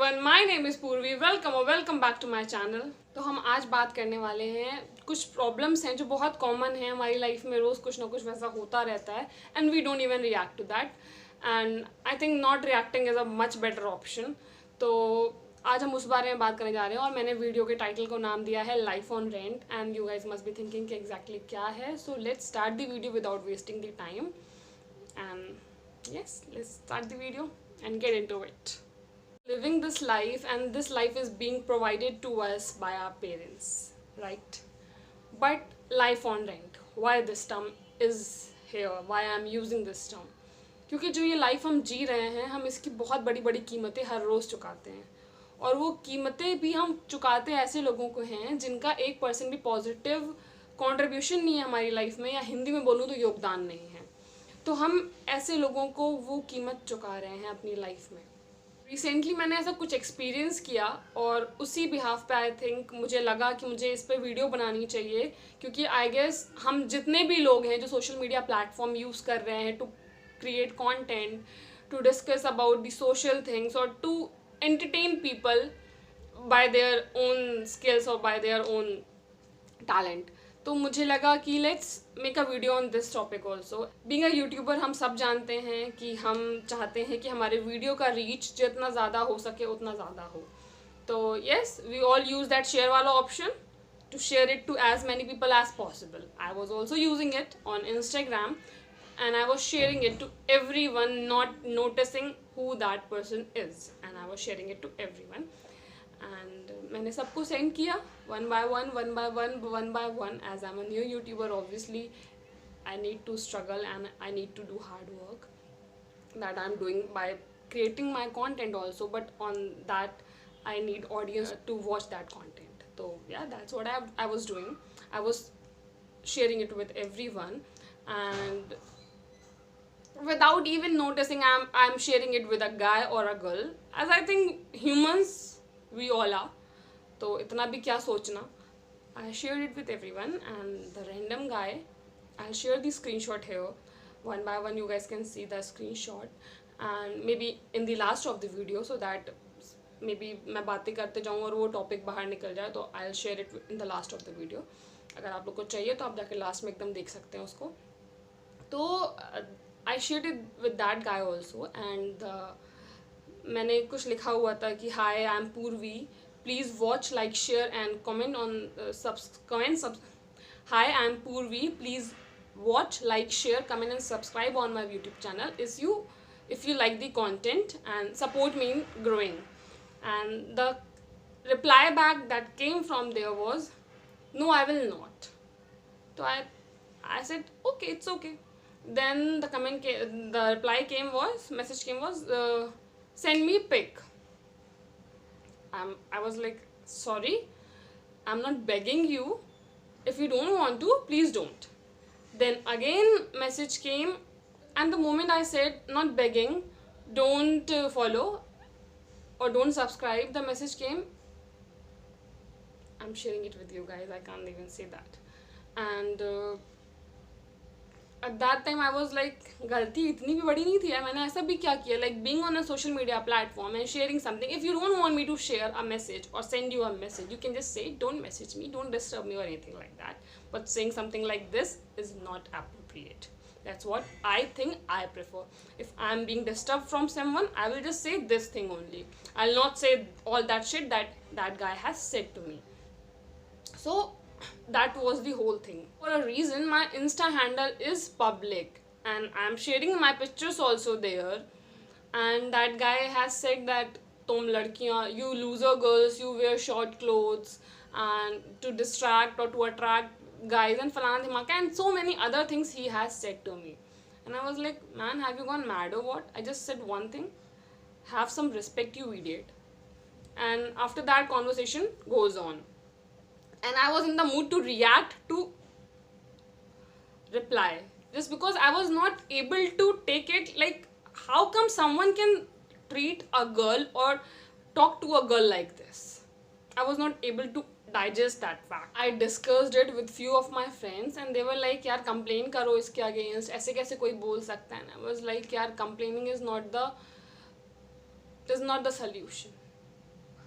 Everyone, my name is Purvi. Welcome back to my channel. तो हम आज बात करने वाले हैं, कुछ प्रॉब्लम्स हैं जो बहुत कॉमन हैं हमारी लाइफ में, रोज़ कुछ ना कुछ वैसा होता रहता है and we don't even react to that, and I think not reacting is a much better option. तो आज हम उस बारे में बात करने जा रहे हैं और मैंने वीडियो के टाइटल को नाम दिया है life on rent, and you guys must be thinking कि एग्जैक्टली क्या है। So let's start the video without wasting the time, and yes, let's start the video and get into it. Living this life, and this life is being provided to us by our parents, right? But life on rent, why this term is here, why I'm using this term? क्योंकि जो ये life हम जी रहे हैं, हम इसकी बहुत बड़ी बड़ी कीमतें हर रोज़ चुकाते हैं, और वो कीमतें भी हम चुकाते ऐसे लोगों को हैं जिनका 1% भी पॉजिटिव कॉन्ट्रीब्यूशन नहीं है हमारी लाइफ में, या हिंदी में बोलूँ तो योगदान नहीं है। तो हम ऐसे लोगों को वो कीमत चुका रहे हैं अपनी लाइफ में। रिसेंटली मैंने ऐसा कुछ एक्सपीरियंस किया और उसी बिहाफ पे आई थिंक मुझे लगा कि मुझे इस पे वीडियो बनानी चाहिए, क्योंकि आई गेस हम जितने भी लोग हैं जो सोशल मीडिया प्लेटफॉर्म यूज़ कर रहे हैं to create content, to discuss about the social things और to entertain people by their own skills or by their own talent, तो मुझे लगा कि let's make a video on this topic also. Being a YouTuber हम सब जानते हैं कि हम चाहते हैं कि हमारे वीडियो का रीच जितना ज़्यादा हो सके उतना ज़्यादा हो। तो yes, we all use that share वाला option to share it to as many people as possible. I was also using it on Instagram and I was sharing it to everyone, not noticing who that person is, and I was sharing it to everyone. And मैंने सबको send किया one by one, as I'm a new YouTuber, obviously I need to struggle and I need to do hard work that I'm doing by creating my content also, but on that I need audience to watch that content. So yeah, that's what I was doing. I was sharing it with everyone, and without even noticing I'm sharing it with a guy or a girl, as I think humans we all are. तो इतना भी क्या सोचना. I shared it with everyone, and the random guy, I'll share the screenshot here one by one. You guys can see the screenshot, and maybe in the last of the video, so that maybe मैं बातें करते जाऊँ और वो topic बाहर निकल जाए, तो I'll share it in the last of the video. अगर आप लोग को चाहिए तो आप जाके लास्ट में एकदम देख सकते हैं उसको. तो I shared it with that guy also, and मैंने कुछ लिखा हुआ था कि hi, I'm Purvi, please watch, like, share and comment on hi, I'm Purvi, please watch, like, share, comment and subscribe on my YouTube channel if you like the content and support me in growing. And the reply back that came from there was, no, I will not. So I said, okay, it's okay. Then the message came was, send me pic. I was like, sorry, I'm not begging you. If you don't want to, please don't. Then again message came, and the moment I said not begging, don't follow or don't subscribe, the message came, I'm sharing it with you guys, I can't even say that. And at that time I was like, गलती इतनी भी बड़ी नहीं थी यार, मैंने ऐसा भी क्या किया, like being on a social media platform and sharing something. If you don't want me to share a message or send you a message, you can just say don't message me, don't disturb me or anything like that. But saying something like this is not appropriate. That's what I think I prefer. If I'm being disturbed from someone, I will just say this thing only. I'll not say all that shit that guy has said to me. So that was the whole thing. For a reason, my Insta handle is public and I'm sharing my pictures also there, and that guy has said that तुम लड़कियां, you loser girls, you wear short clothes and to distract or to attract guys and falana dhimaka, and so many other things he has said to me. And I was like, man, have you gone mad or what? I just said one thing, have some respect, you idiot. And after that conversation goes on, and I was in the mood to react to reply, just because I was not able to take it. Like, how come someone can treat a girl or talk to a girl like this? I was not able to digest that fact. I discussed it with few of my friends and they were like, यार complain करो इसके against, ऐसे कैसे कोई बोल सकता है. I was like, यार complaining is not the solution.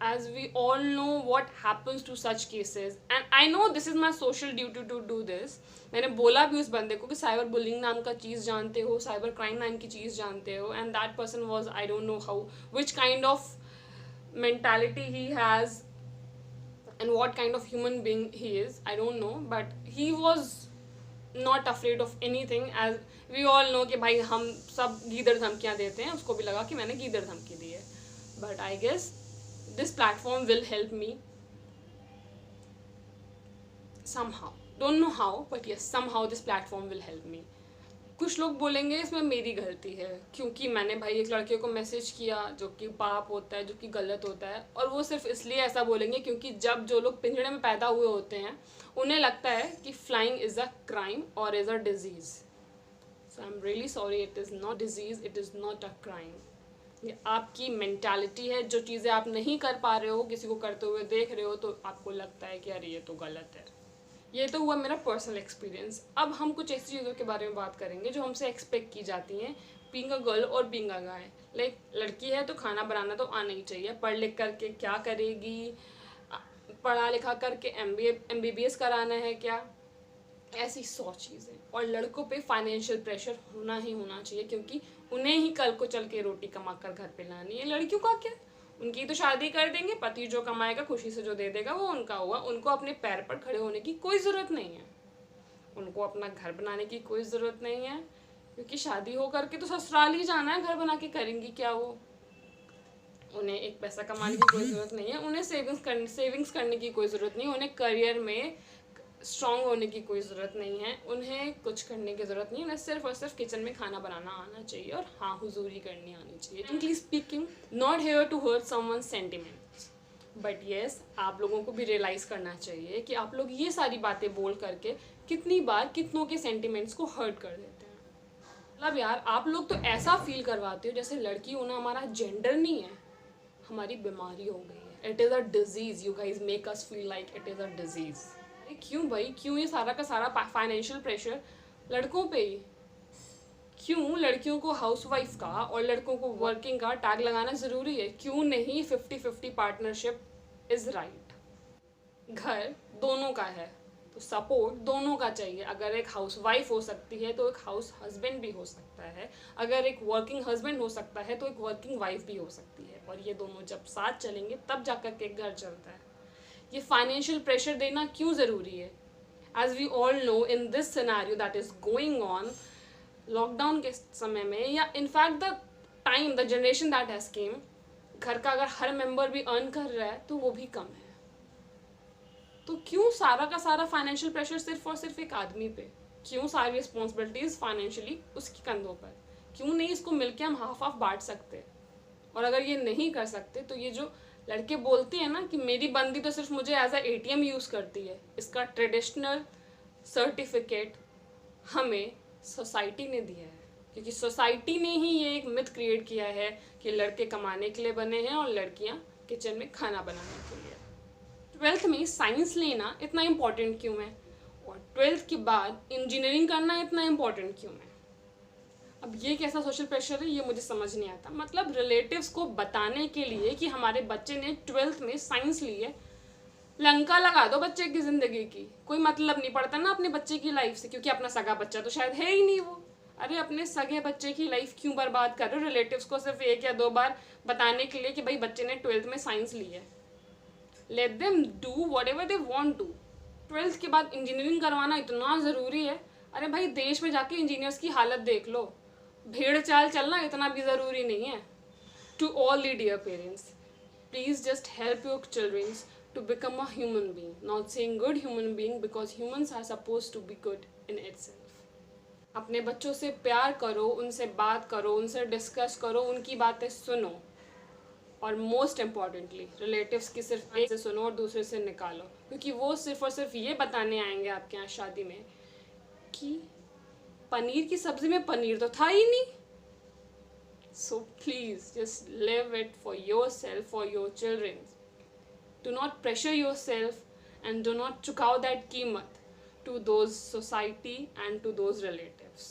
as we all know what happens to such cases, and I know this is my social duty to do this. मैंने बोला भी उस बंदे को कि साइबर बुलिंग नाम का चीज़ जानते हो, साइबर क्राइम नाम की चीज़ जानते हो, and that person was, I don't know how, which kind of mentality he has and what kind of human being he is, I don't know, but he was not afraid of anything. as we all know कि भाई हम सब गीदड़ धमकियाँ देते हैं, उसको भी लगा कि मैंने गीदड़ धमकी दी है. But I guess this platform will help me somehow, don't know how, but yes, somehow this platform will help me. कुछ लोग बोलेंगे इसमें मेरी गलती है क्योंकि मैंने भाई एक लड़के को मैसेज किया, जो कि पाप होता है, जो कि गलत होता है, और वो सिर्फ इसलिए ऐसा बोलेंगे क्योंकि जब जो लोग पिंजड़े में पैदा हुए होते हैं उन्हें लगता है कि फ्लाइंग इज़ अ क्राइम और is a disease. So I am really sorry, it is not disease, it is not a crime. ये आपकी मेंटालिटी है. जो चीज़ें आप नहीं कर पा रहे हो, किसी को करते हुए देख रहे हो, तो आपको लगता है कि अरे ये तो गलत है. ये तो हुआ मेरा पर्सनल एक्सपीरियंस. अब हम कुछ ऐसी चीज़ों के बारे में बात करेंगे जो हमसे एक्सपेक्ट की जाती हैं, बीइंग अ गर्ल और बीइंग अ गाय. लाइक लड़की है तो खाना बनाना तो आना ही चाहिए. पढ़ लिख करके क्या करेगी, पढ़ा लिखा करके MBBS कराना है क्या, ऐसी 100 चीज़ें. और लड़कों पे फाइनेंशियल प्रेशर होना ही होना चाहिए क्योंकि उन्हें ही कल को चल के रोटी कमा कर घर पे लानी है. लड़कियों का क्या, उनकी तो शादी कर देंगे, पति जो कमाएगा खुशी से जो दे देगा वो उनका हुआ. उनको अपने पैर पर खड़े होने की कोई ज़रूरत नहीं है, उनको अपना घर बनाने की कोई ज़रूरत नहीं है, क्योंकि शादी हो करके तो ससुराल ही जाना है. घर बना के करेंगी क्या वो? उन्हें एक पैसा कमाने की कोई ज़रूरत नहीं है, उन्हें सेविंग्स करने की कोई ज़रूरत नहीं है, उन्हें करियर में स्ट्रॉन्ग होने की कोई ज़रूरत नहीं है, उन्हें कुछ करने की ज़रूरत नहीं है. उन्हें सिर्फ और सिर्फ किचन में खाना बनाना आना चाहिए और हाँ हुजूरी करनी आनी चाहिए. Frankly speaking, not here to hurt someone sentiments, but yes आप लोगों को भी रियलाइज़ करना चाहिए कि आप लोग ये सारी बातें बोल करके कितनी बार कितनों के सेंटिमेंट्स को हर्ट कर देते हैं. मतलब यार आप लोग तो ऐसा फील करवाते हो जैसे लड़की होना हमारा जेंडर नहीं है, हमारी बीमारी हो गई है. It is a disease. You guys make us feel like it is a disease. क्यों भाई, क्यों ये सारा का सारा फाइनेंशियल प्रेशर लड़कों पे ही? क्यों लड़कियों को हाउसवाइफ का और लड़कों को वर्किंग का टैग लगाना ज़रूरी है? क्यों नहीं 50-50 पार्टनरशिप इज़ राइट. घर दोनों का है तो सपोर्ट दोनों का चाहिए. अगर एक हाउसवाइफ हो सकती है तो एक हाउस हस्बैंड भी हो सकता है, अगर एक वर्किंग हस्बैंड हो सकता है तो एक वर्किंग वाइफ भी हो सकती है, और ये दोनों जब साथ चलेंगे तब जाकर के घर चलता है. ये फाइनेंशियल प्रेशर देना क्यों ज़रूरी है? As we all know in this scenario that is going on, lockdown के समय में या in fact the time, the generation that has came, घर का अगर हर मेंबर भी अर्न कर रहा है तो वो भी कम है. तो क्यों सारा का सारा फाइनेंशियल प्रेशर सिर्फ और सिर्फ एक आदमी पे? क्यों सारी रिस्पॉन्सिबिलिटीज़ फाइनेंशियली उसके कंधों पर? क्यों नहीं इसको मिलके हम हाफ हाफ बांट सकते? और अगर ये नहीं कर सकते तो ये जो लड़के बोलते हैं ना कि मेरी बंदी तो सिर्फ मुझे एज अ ATM यूज़ करती है, इसका ट्रेडिशनल सर्टिफिकेट हमें सोसाइटी ने दिया है, क्योंकि सोसाइटी ने ही ये एक मिथ क्रिएट किया है कि लड़के कमाने के लिए बने हैं और लड़कियां किचन में खाना बनाने के लिए. 12th में साइंस लेना इतना इम्पोर्टेंट क्यों है, और 12th के बाद इंजीनियरिंग करना इतना इम्पोर्टेंट क्यों है? अब ये कैसा सोशल प्रेशर है ये मुझे समझ नहीं आता. मतलब रिलेटिव्स को बताने के लिए कि हमारे बच्चे ने 12th में साइंस ली है, लंका लगा दो बच्चे की ज़िंदगी की. कोई मतलब नहीं पड़ता ना अपने बच्चे की लाइफ से, क्योंकि अपना सगा बच्चा तो शायद है ही नहीं वो. अरे अपने सगे बच्चे की लाइफ क्यों बर्बाद कर रहे हो रिलेटिव्स को सिर्फ 1 या 2 बार बताने के लिए कि भाई बच्चे ने 12th में साइंस ली है? Let them do whatever they want to. 12th के बाद इंजीनियरिंग करवाना इतना ज़रूरी है? अरे भाई देश में जाके इंजीनियर्स की हालत देख लो. भेड़ चाल चलना इतना भी ज़रूरी नहीं है. To all the dear parents, please just help your childrens to become a human being, not saying good human being because humans are supposed to be good in itself. अपने बच्चों से प्यार करो, उनसे बात करो, उनसे डिस्कस करो, उनकी बातें सुनो, और मोस्ट इम्पॉर्टेंटली रिलेटिव्स की सिर्फ एक से सुनो और दूसरे से निकालो, क्योंकि वो सिर्फ और सिर्फ ये बताने आएंगे आपके यहाँ शादी में कि पनीर की सब्ज़ी में पनीर तो था ही नहीं. So please just live it for your self, for your children. Do not pressure yourself and do not चुकाओ that कीमत to those society and to those relatives.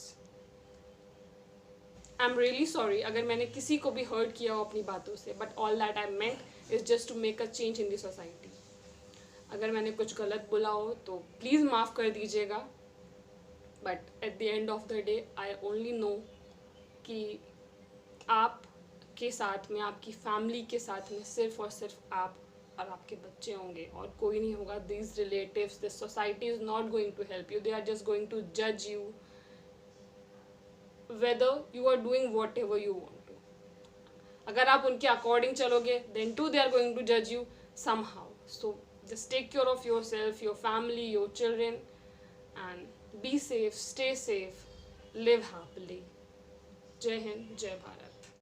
I am really sorry अगर मैंने किसी को भी हर्ट किया हो अपनी बातों से, but all that I meant is just to make a change in the society. अगर मैंने कुछ गलत बोला हो तो प्लीज़ माफ़ कर दीजिएगा, but at the end of the day I only know कि आप के साथ में, आपकी फैमिली के साथ में सिर्फ और सिर्फ आप और आपके बच्चे होंगे और कोई नहीं होगा. This relatives, this society is not going to help you. They are just going to जज you whether you are doing whatever you want to. अगर आप उनके अकॉर्डिंग चलोगे then too they are going to जज you somehow. So just take care of yourself, your family, your children, and be safe, stay safe, live happily. जय हिंद, जय भारत.